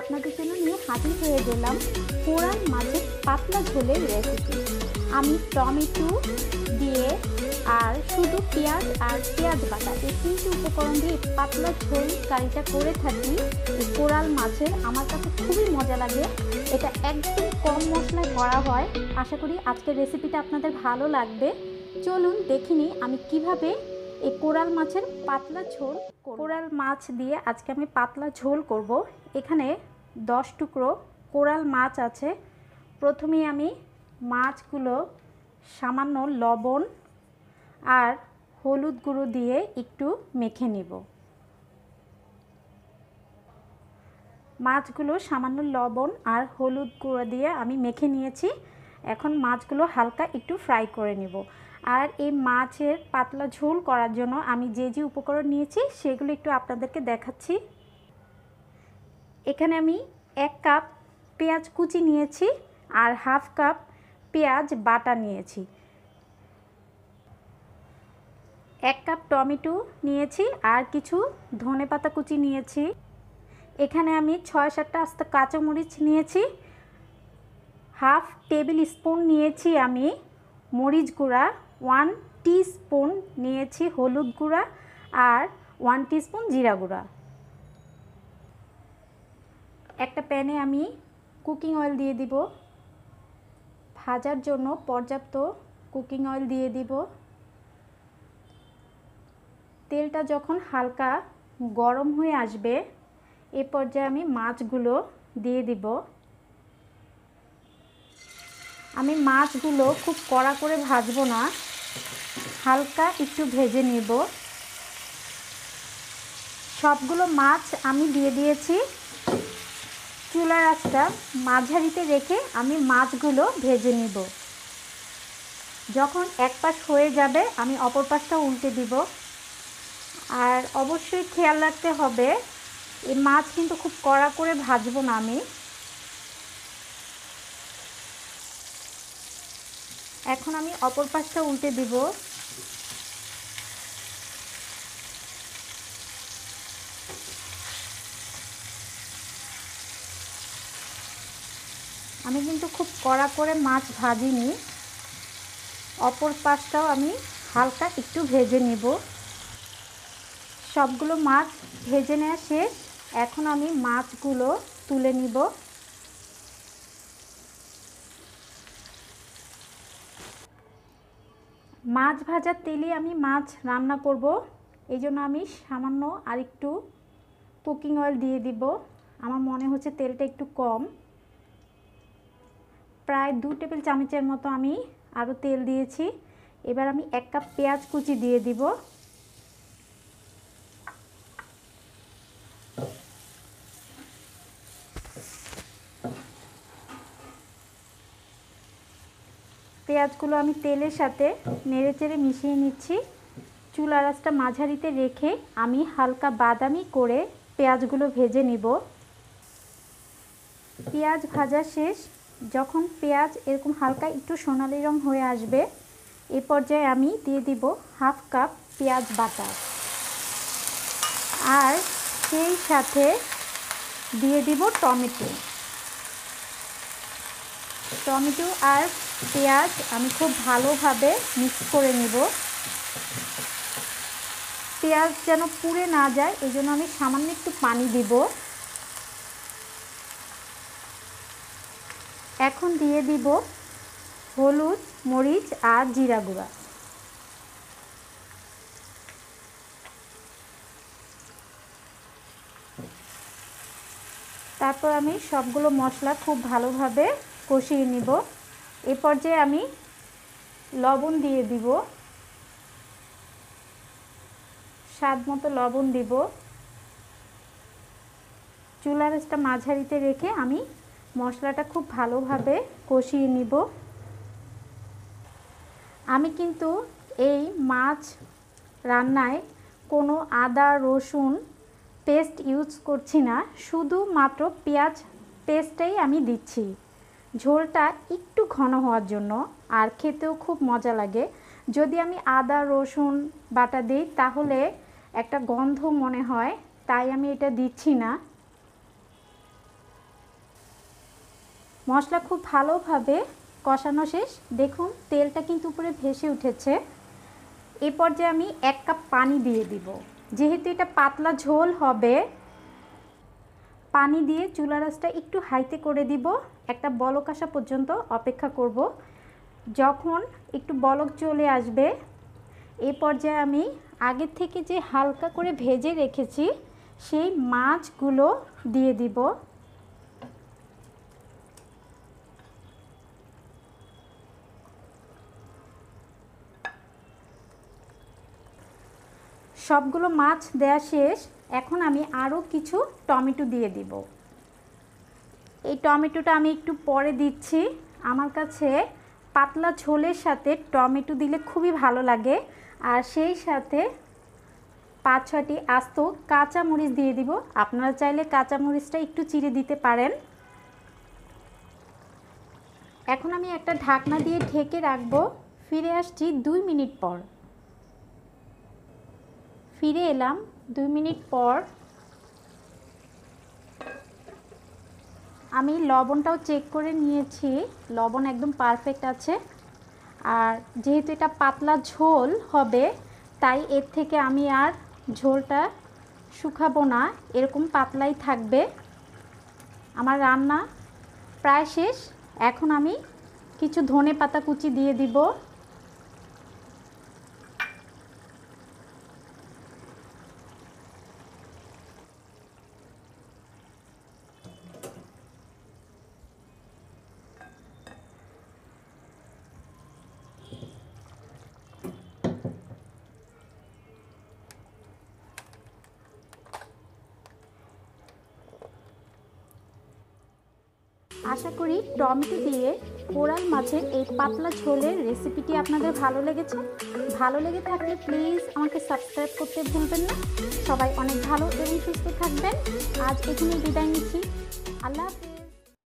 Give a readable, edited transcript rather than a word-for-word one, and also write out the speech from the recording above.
আপনাদের জন্য নিয়ে হাজির হয়ে গেলাম কোরাল মাছের পাতলা ঝোলের রেসিপি। আমি টমেটো দিয়ে আর শুধু পেঁয়াজ আর পেঁয়াজ বাটা এই তিনটি উপকরণ দিয়ে পাতলা ঝোল কারিটা করে থাকি। এই কোরাল মাছের আমার কাছে খুবই মজা লাগে। এটা একদম কম মশলায় করা হয়। আশা করি আজকের রেসিপিটা আপনাদের ভালো লাগবে। চলুন দেখিনি আমি কিভাবে এই কোরাল মাছের পাতলা ঝোল। কোরাল মাছ দিয়ে আজকে আমি পাতলা ঝোল করব। এখানে 10 টুকরো কোরাল মাছ আছে। প্রথমেই আমি মাছগুলো সামান্য লবণ আর হলুদ গুঁড়ো দিয়ে একটু মেখে নিব। মাছগুলো সামান্য লবণ আর হলুদ গুঁড়ো দিয়ে আমি মেখে নিয়েছি। এখন মাছগুলো হালকা একটু ফ্রাই করে নিব। আর এই মাছের পাতলা ঝোল করার জন্য আমি যে যে উপকরণ নিয়েছি সেগুলো একটু আপনাদেরকে দেখাচ্ছি। এখানে আমি 1 কাপ পেঁয়াজ কুচি নিয়েছি আর হাফ কাপ পেঁয়াজ বাটা নিয়েছি। 1 কাপ টমেটো নিয়েছি আর কিছু ধনেপাতা কুচি নিয়েছি। এখানে আমি 6-7টা আস্ত কাঁচামরিচ নিয়েছি। হাফ টেবিল স্পুন নিয়েছি আমি মরিচ গুঁড়া, 1 টিস্পুন নিয়েছি হলুদ গুঁড়া আর 1 টিস্পুন জিরা গুঁড়া। একটা প্যানে আমি কুকিং অয়েল দিয়ে দিব। ভাজার জন্য পর্যাপ্ত কুকিং অয়েল দিয়ে দিব। তেলটা যখন হালকা গরম হয়ে আসবে এ পর্যায়ে আমি মাছগুলো দিয়ে দিব। আমি মাছগুলো খুব কড়া করে ভাজবো না, হালকা একটু ভেজে নেব। সবগুলো মাছ আমি দিয়ে দিয়েছি। চুলার আঁচটা মাঝারিতে রেখে আমি মাছগুলো ভেজে নিব। যখন এক পাশ হয়ে যাবে আমি অপর পাশটা উল্টে দিব। আর অবশ্যই খেয়াল রাখতে হবে এই মাছ কিন্তু খুব কড়া করে ভাজবো না আমি। এখন আমি অপর পাশটা উল্টে দিব। আমি কিন্তু খুব কড়া করে মাছ ভাজিনি, অপর পাশটাও আমি হালকা একটু ভেজে নেব। সবগুলো মাছ ভেজে নেওয়া শেষ। এখন আমি মাছগুলো তুলে নিব। মাছ ভাজার তেলে আমি মাছ রান্না করব, এই জন্য আমি সামান্য আরেকটু কুকিং অয়েল দিয়ে দিব। আমার মনে হচ্ছে তেলটা একটু কম, প্রায় 2 টেবিল চামচের মতো আমি আরও তেল দিয়েছি। এবার আমি 1 কাপ পেঁয়াজ কুচি দিয়ে দিব। পেঁয়াজগুলো আমি তেলের সাথে নেড়েচেড়ে মিশিয়ে নিচ্ছি। চুলার আঁচটা মাঝারিতে রেখে আমি হালকা বাদামি করে পেঁয়াজগুলো ভেজে নিব। পেঁয়াজ ভাজা শেষ। যখন পেঁয়াজ এরকম হালকা একটু সোনালি রং হয়ে আসবে এই পর্যায়ে আমি দিয়ে দিব হাফ কাপ পেঁয়াজ বাটা আর সেই সাথে দিয়ে দিব টমেটো। টমেটো আর পেঁয়াজ আমি খুব ভালোভাবে মিক্স করে নেব। পেঁয়াজ যেন পুড়ে না যায় এই জন্য আমি সামান্য একটু পানি দিব। এখন দিয়ে দিব হলুদ, মরিচ আর জিরা গুঁড়া। তারপর আমি সবগুলো মশলা খুব ভালোভাবে কষিয়ে নিব। এ পর্যায়ে আমি লবণ দিয়ে দিব, স্বাদ মতো লবণ দিব। চুলার আঁচটা মাঝারিতে রেখে আমি মশলাটা খুব ভালোভাবে কষিয়ে নিব। আমি কিন্তু এই মাছ রান্নায় কোনো আদা রসুন পেস্ট ইউজ করছি না, শুধুমাত্র পেঁয়াজ পেস্টটাই আমি দিচ্ছি। ঝোলটা একটু ঘন হওয়ার জন্য আর খেতেও খুব মজা লাগে। যদি আমি আদা রসুন বাটা দিই তাহলে একটা গন্ধ মনে হয়, তাই আমি এটা দিচ্ছি না। মশলা খুব ভালোভাবে কষানো শেষ। দেখুন তেলটা কিন্তু উপরে ভেসে উঠেছে। এই পর্যায়ে আমি 1 কাপ পানি দিয়ে দিব। যেহেতু এটা পাতলা ঝোল হবে, পানি দিয়ে চুলার আঁচটা একটু হাইতে করে দিব। একটা বলক আসা পর্যন্ত অপেক্ষা করব। যখন একটু বলক চলে আসবে, এই পর্যায়ে আমি আগের থেকে যে হালকা করে ভেজে রেখেছি সেই মাছগুলো দিয়ে দিব। সবগুলো মাছ দেয়া শেষ। এখন আমি আরও কিছু টমেটো দিয়ে দিব। এই টমেটোটা আমি একটু পরে দিচ্ছি। আমার কাছে পাতলা ঝোলের সাথে টমেটো দিলে খুবই ভালো লাগে। আর সেই সাথে 5-6টি আস্ত কাঁচামরিচ দিয়ে দিব। আপনারা চাইলে কাঁচামরিচটা একটু চিড়ে দিতে পারেন। এখন আমি একটা ঢাকনা দিয়ে ঢেকে রাখবো। ফিরে আসছি 2 মিনিট পর। ফিরে এলাম 2 মিনিট পর। আমি লবণটাও চেক করে নিয়েছি, লবণ একদম পারফেক্ট আছে। আর যেহেতু এটা পাতলা ঝোল হবে, তাই এর থেকে আমি আর ঝোলটা শুকাবো না, এরকম পাতলাই থাকবে। আমার রান্না প্রায় শেষ। এখন আমি কিছু ধনেপাতা কুচি দিয়ে দিব। আশা করি টমেটো দিয়ে কোরাল মাছের এই পাতলা ঝোলের রেসিপিটি আপনাদের ভালো লেগেছে। ভালো লেগে থাকলে প্লিজ আমাকে সাবস্ক্রাইব করতে ভুলবেন না। সবাই অনেক ভালো এবং সুস্থ থাকবেন। আজ এখানেই বিদায় নিচ্ছি। আল্লাহ হাফেজ।